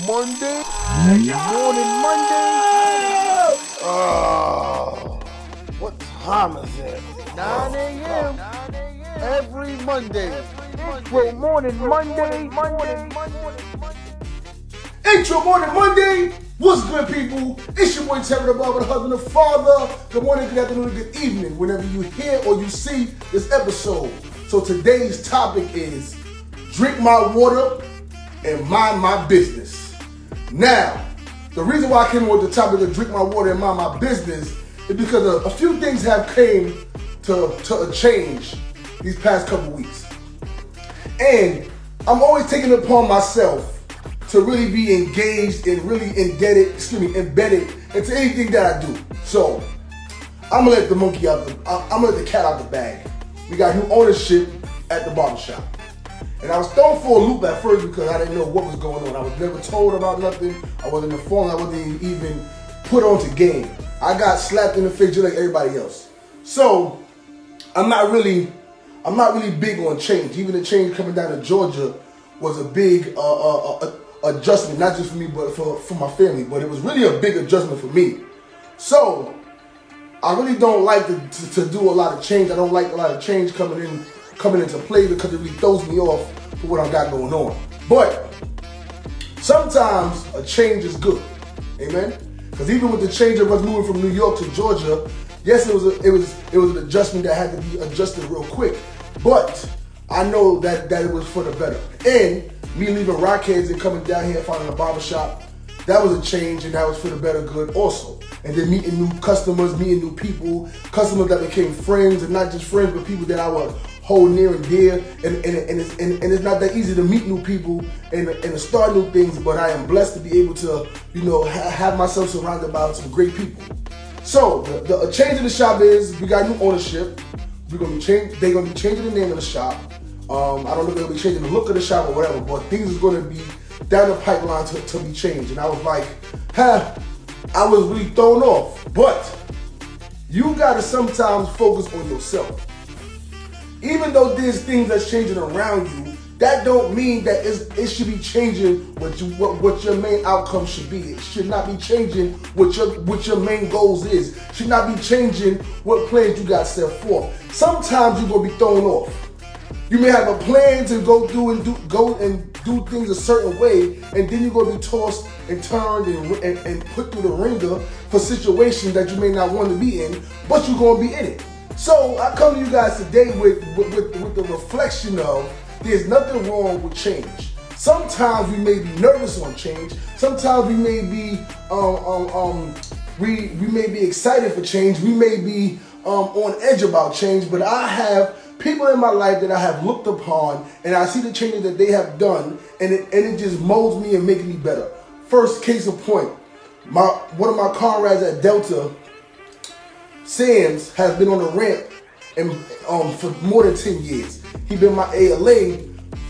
Monday. Morning Monday. Oh, what time is it? 9 a.m. Every Monday. Well, morning Monday. Intro Morning Monday. What's good, people? It's your boy Terah, the Barber, the husband, the father. Good morning, good afternoon, good evening, whenever you hear or you see this episode. So today's topic is drink my water and mind my business. Now, the reason why I came up with the topic of drink my water and mind my business is because a few things have came to a change these past couple weeks. And I'm always taking it upon myself to really be engaged and really embedded into anything that I do. So I'm gonna let I'm gonna let the cat out the bag. We got new ownership at the barbershop. And I was thrown for a loop at first because I didn't know what was going on. I was never told about nothing. I wasn't informed. I wasn't even put onto game. I got slapped in the face just like everybody else. So I'm not really big on change. Even the change coming down to Georgia was a big adjustment, not just for me, but for my family. But it was really a big adjustment for me. So I really don't like to do a lot of change. I don't like a lot of change coming into play because it really throws me off for what I got going on. But sometimes a change is good, amen. Because even with the change of us moving from New York to Georgia, yes, it was an adjustment that had to be adjusted real quick. But I know that it was for the better. And me leaving Rockheads and coming down here and finding a barbershop, that was a change and that was for the better good also. And then meeting new customers, meeting new people, customers that became friends, and not just friends, but people that I would hold near and dear. And it's not that easy to meet new people and to start new things, but I am blessed to be able to, have myself surrounded by some great people. So the change in the shop is we got new ownership. They're gonna be changing the name of the shop. I don't know if they'll be changing the look of the shop or whatever, but things is gonna be down the pipeline to be changed. And I was like, I was really thrown off. But you gotta sometimes focus on yourself. Even though there's things that's changing around you, that don't mean that it should be changing what your main outcome should be. It should not be changing what your main goals is. It should not be changing what plans you got set forth. Sometimes you're gonna be thrown off. You may have a plan to go and do things a certain way, and then you're gonna be tossed and turned and put through the ringer for situations that you may not want to be in, but you're gonna be in it. So I come to you guys today with the reflection of there's nothing wrong with change. Sometimes we may be nervous on change. Sometimes we may be we may be excited for change. We may be on edge about change. But I have people in my life that I have looked upon, and I see the changes that they have done, and it just molds me and makes me better. First case in point, one of my comrades at Delta, Sam's, has been on the ramp for more than 10 years. He been my ALA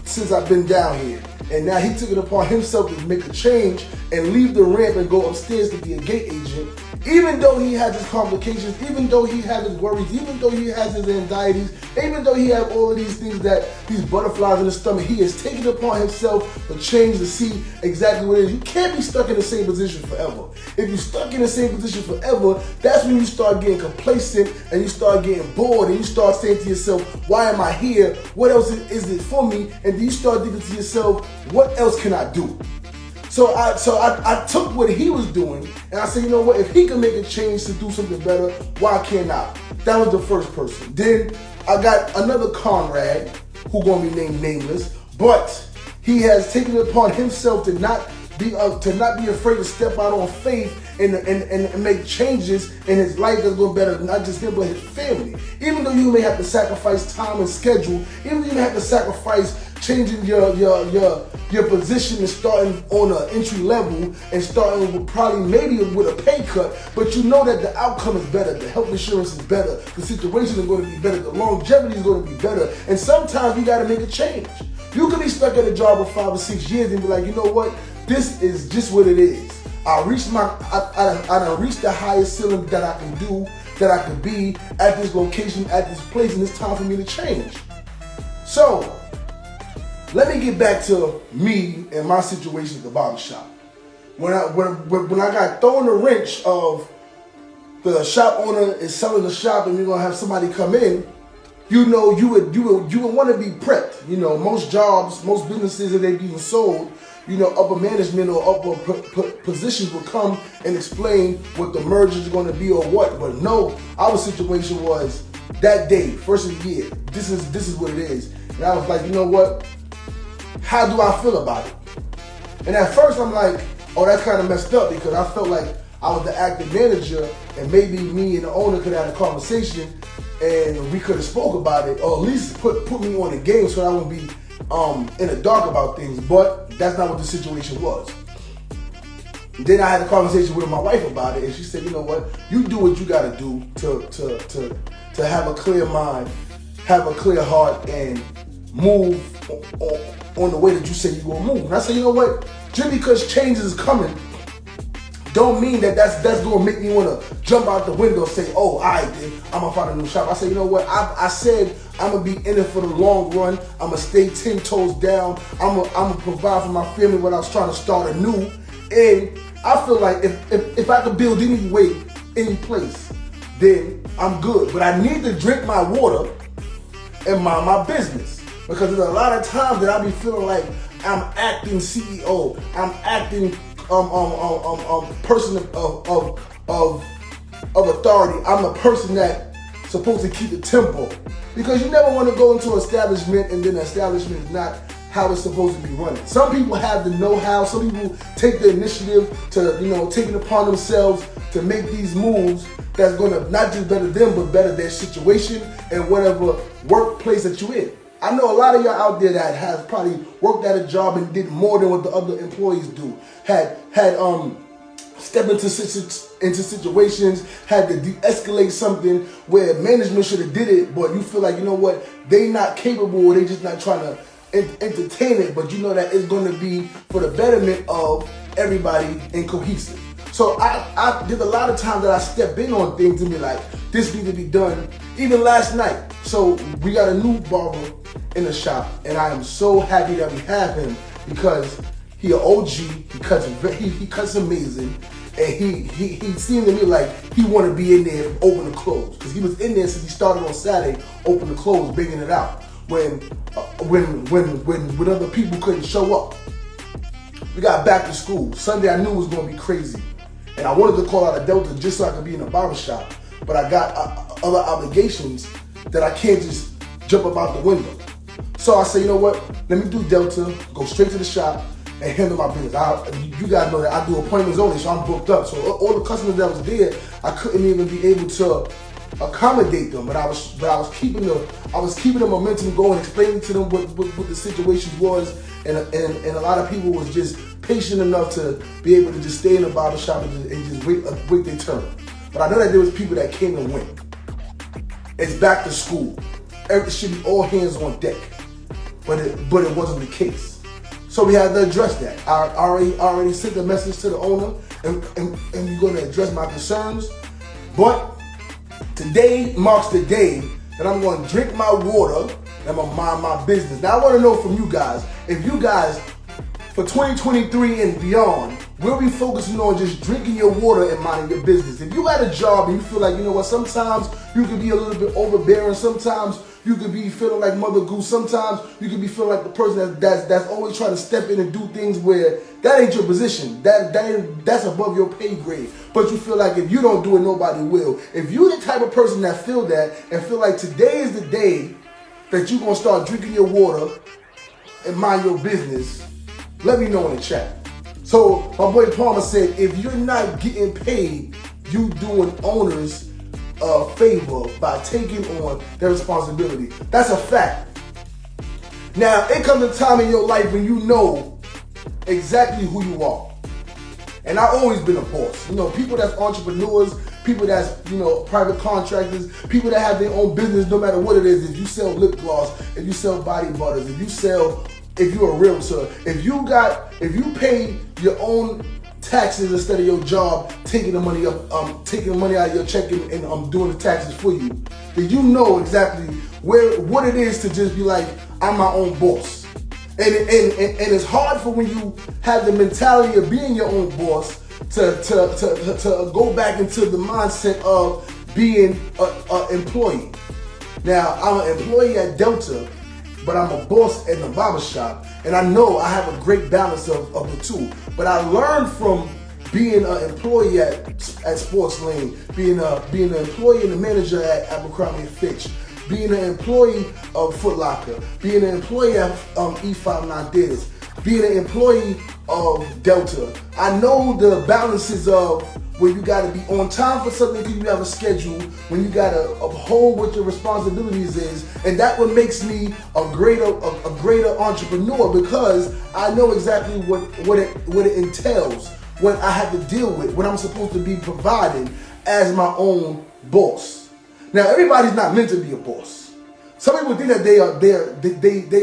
since I've been down here. And now he took it upon himself to make a change and leave the ramp and go upstairs to be a gate agent. Even though he has his complications, even though he has his worries, even though he has his anxieties, even though he has all of these things, these butterflies in his stomach, he has taken it upon himself to change to see exactly what it is. You can't be stuck in the same position forever. If you're stuck in the same position forever, that's when you start getting complacent and you start getting bored and you start saying to yourself, why am I here? What else is it for me? And then you start thinking to yourself, what else can I do? So I took what he was doing and I said, you know what, if he can make a change to do something better, why can't I? That was the first person. Then I got another comrade who gonna be named nameless, but he has taken it upon himself to not be afraid to step out on faith and make changes in his life that's going to better not just him but his family. Even though you may have to sacrifice time and schedule, even though you may have to sacrifice changing your position and starting on an entry level and starting with probably maybe with a pay cut, but you know that the outcome is better, the health insurance is better, the situation is going to be better, the longevity is going to be better, and sometimes you got to make a change. You could be stuck at a job for 5 or 6 years and be like, you know what, this is just what it is. I done reached the highest ceiling that I can do, that I can be at this location, at this place, and it's time for me to change. So let me get back to me and my situation at the barbershop. When I got thrown the wrench of the shop owner is selling the shop and you're gonna have somebody come in, you would want to be prepped. Most jobs, most businesses that they being sold, upper management or upper positions will come and explain what the merger is going to be or what. But no, our situation was that day, first of the year. This is what it is. And I was like, you know what? How do I feel about it? And at first I'm like, oh, that's kind of messed up, because I felt like I was the active manager and maybe me and the owner could have a conversation and we could have spoke about it, or at least put me on the game so I wouldn't be in the dark about things. But that's not what the situation was. Then I had a conversation with my wife about it, and she said, you know what, you do what you gotta do to have a clear mind, have a clear heart, and move on the way that you say you're gonna move. And I said, you know what, just because change is coming don't mean that's gonna make me wanna jump out the window and say, oh, I'm gonna find a new shop. I said, you know what, I said I'm gonna be in it for the long run. I'm gonna stay 10 toes down. I'm gonna provide for my family when I was trying to start anew. And I feel like if I could build any place, then I'm good. But I need to drink my water and mind my business, because there's a lot of times that I be feeling like I'm acting CEO, I'm acting person of authority. I'm the person that's supposed to keep the tempo, because you never want to go into an establishment and then the establishment is not how it's supposed to be running. Some people have the know-how. Some people take the initiative to take it upon themselves to make these moves that's going to not just better them but better their situation and whatever workplace that you're in. I know a lot of y'all out there that have probably worked at a job and did more than what the other employees do. Had stepped into situations, had to de-escalate something where management should have did it, but you feel like, you know what, they not capable, or they just not trying to entertain it, but you know that it's going to be for the betterment of everybody and cohesive. So I did a lot of times that I step in on things and be like, this needs to be done. Even last night. So we got a new barber in the shop, and I am so happy that we have him, because he an OG. He cuts amazing, and he seemed to me like he want to be in there from open to close, because he was in there since he started on Saturday, open to close, bringing it out when other people couldn't show up. We got back to school. Sunday I knew it was going to be crazy, and I wanted to call out a Delta just so I could be in the barbershop, but I got other obligations that I can't just jump up out the window. So I said, you know what, let me do Delta, go straight to the shop, and handle my business. You guys know that I do appointments only, so I'm booked up. So all the customers that was there, I couldn't even be able to accommodate them. But I was keeping the momentum going, explaining to them what the situation was, and a lot of people was just patient enough to be able to just stay in the barbershop and just wait their turn. But I know that there was people that came and went. It's back to school. It should be all hands on deck, but it wasn't the case. So we had to address that. I already sent a message to the owner, and we're going to address my concerns. But today marks the day that I'm going to drink my water and I'm going to mind my business. Now I want to know from you guys, if you guys, for 2023 and beyond, we'll be focusing on just drinking your water and minding your business. If you got a job and you feel like, you know what, sometimes you can be a little bit overbearing, sometimes you could be feeling like Mother Goose, sometimes you could be feeling like the person that's always trying to step in and do things where that ain't your position, that's above your pay grade. But you feel like if you don't do it, nobody will. If you're the type of person that feel that and feel like today is the day that you're gonna start drinking your water and mind your business, let me know in the chat. So my boy Palmer said, if you're not getting paid, you doing owners a favor by taking on their responsibility. That's a fact. Now, it comes a time in your life when you know exactly who you are. And I've always been a boss. People that's entrepreneurs, people that's, private contractors, people that have their own business, no matter what it is. If you sell lip gloss, if you sell body butters, if you're a realtor, if you pay your own taxes instead of your job, taking the money out of your check and doing the taxes for you, then you know exactly what it is to just be like, I'm my own boss. And it's hard for when you have the mentality of being your own boss to go back into the mindset of being an employee. Now, I'm an employee at Delta, but I'm a boss at the barber shop, and I know I have a great balance of the two. But I learned from being an employee at Sports Lane, being an employee and a manager at Abercrombie & Fitch, being an employee of Foot Locker, being an employee at E59 Theaters, being an employee of Delta. I know the balances of when you got to be on time for something because you have a schedule, when you got to uphold what your responsibilities is, and that what makes me a greater entrepreneur, because I know exactly what it entails, what I have to deal with, what I'm supposed to be providing as my own boss. Now, everybody's not meant to be a boss. Some people think that they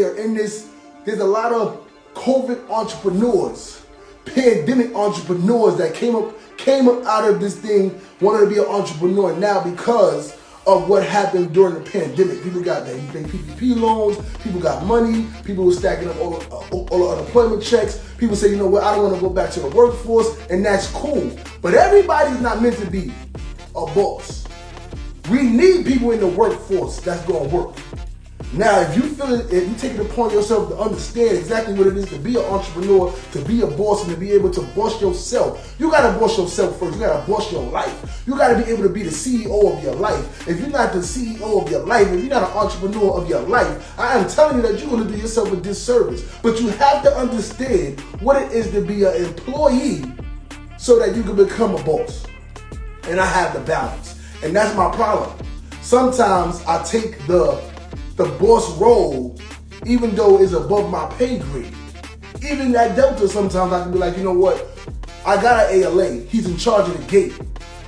are in this. There's a lot of COVID entrepreneurs, pandemic entrepreneurs that came up out of this thing, wanted to be an entrepreneur now because of what happened during the pandemic. People got their PPP loans, people got money, people were stacking up all the unemployment checks. People say, you know what, I don't want to go back to the workforce, and that's cool. But everybody's not meant to be a boss. We need people in the workforce that's going to work. Now, if you feel it, if you take it upon yourself to understand exactly what it is to be an entrepreneur, to be a boss, and to be able to boss yourself, you gotta boss yourself first. You gotta boss your life. You gotta be able to be the CEO of your life. If you're not the CEO of your life, if you're not an entrepreneur of your life, I am telling you that you're gonna do yourself a disservice. But you have to understand what it is to be an employee so that you can become a boss. And I have the balance. And that's my problem. Sometimes I take the boss role, even though it's above my pay grade. Even at Delta, sometimes I can be like, you know what? I got an ALA. He's in charge of the gate.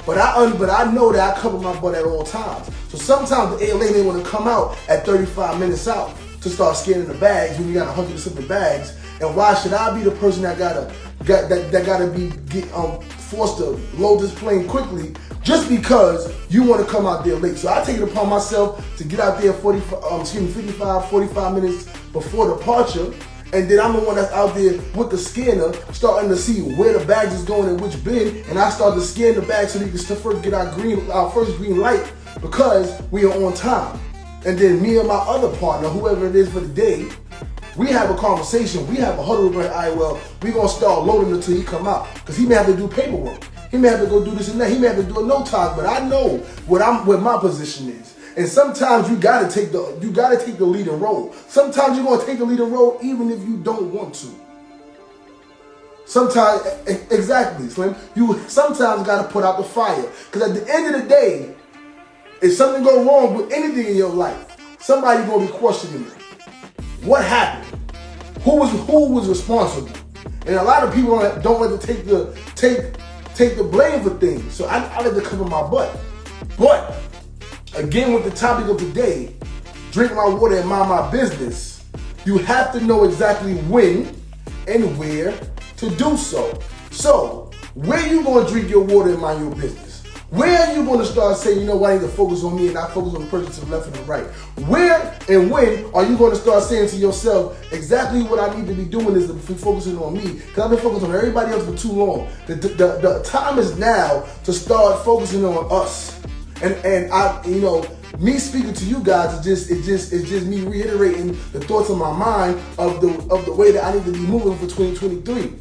But I know that I cover my butt at all times. So sometimes the ALA may want to come out at 35 minutes out to start scanning the bags when you got 100 something bags. And why should I be the person that gotta be forced to load this plane quickly just because you want to come out there late? So I take it upon myself to get out there 45 minutes before departure, and then I'm the one that's out there with the scanner, starting to see where the bags is going in which bin, and I start to scan the bags so we can first get our first green light because we are on time. And then me and my other partner, whoever it is for the day, we have a conversation, we have a huddle, like, all right, well, we're going to start loading until he come out, because he may have to do paperwork. He may have to go do this and that. He may have to do a no time, but I know what my position is. And sometimes you gotta take the leading role. Sometimes you're gonna take the leading role even if you don't want to. Sometimes, exactly, Slim. You sometimes gotta put out the fire, because at the end of the day, if something goes wrong with anything in your life, somebody's gonna be questioning you. What happened? Who was responsible? And a lot of people don't like to take the blame for things. So I like to cover my butt. But again, with the topic of today, drink my water and mind my business, you have to know exactly when and where to do so. So where you gonna drink your water and mind your business? Where are you going to start saying, you know what, I need to focus on me and not focus on the person to the left and the right? Where and when are you going to start saying to yourself, exactly what I need to be doing is to be focusing on me? Because I've been focused on everybody else for too long. The time is now to start focusing on us. And I, you know, me speaking to you guys is just me reiterating the thoughts in my mind of the way that I need to be moving for 2023.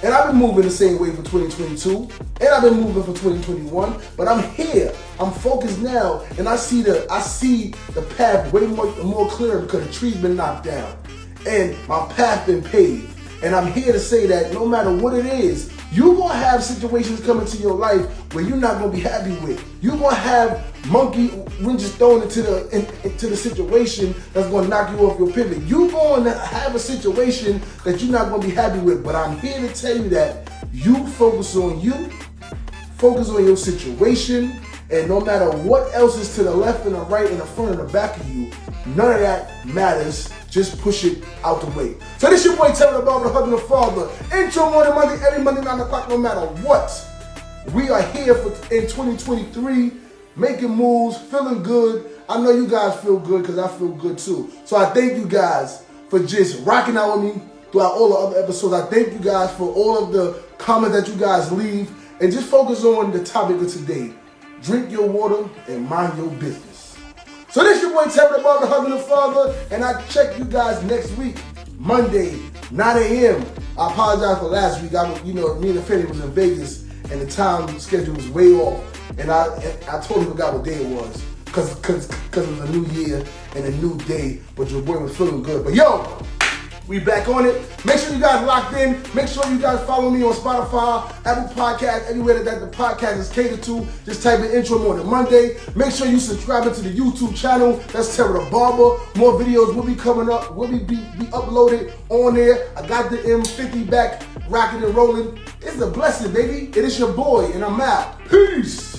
And I've been moving the same way for 2022, and I've been moving for 2021. But I'm here, I'm focused now, and I see the path way more clear because the tree's been knocked down, and my path been paved. And I'm here to say that no matter what it is, you're gonna have situations come into your life where you're not gonna be happy with. You're gonna have monkey wrenches thrown into the situation that's gonna knock you off your pivot. You're gonna have a situation that you're not gonna be happy with. But I'm here to tell you that you focus on you, focus on your situation, and no matter what else is to the left and the right and the front and the back of you, none of that matters. Just push it out the way. So this your boy Terah, the Barber, the husband, the father. Intro morning Monday, every Monday 9 o'clock, no matter what. We are here in 2023, making moves, feeling good. I know you guys feel good because I feel good too. So I thank you guys for just rocking out with me throughout all the other episodes. I thank you guys for all of the comments that you guys leave. And just focus on the topic of today. Drink your water and mind your business. So this your boy Terah, the Barber, husband and father. And I check you guys next week, Monday, 9 a.m. I apologize for last week. Me and the family was in Vegas and the time schedule was way off. And I totally forgot what day it was. Cause it was a new year and a new day. But your boy was feeling good. But yo, we back on it. Make sure you guys locked in. Make sure you guys follow me on Spotify, Apple Podcasts, anywhere that the podcast is catered to. Just type in Intro Morning Monday. Make sure you subscribe to the YouTube channel. That's Terah the Barber. More videos will be coming up. Will be uploaded on there. I got the M50 back, rocking and rolling. It's a blessing, baby. It is your boy, and I'm out. Peace.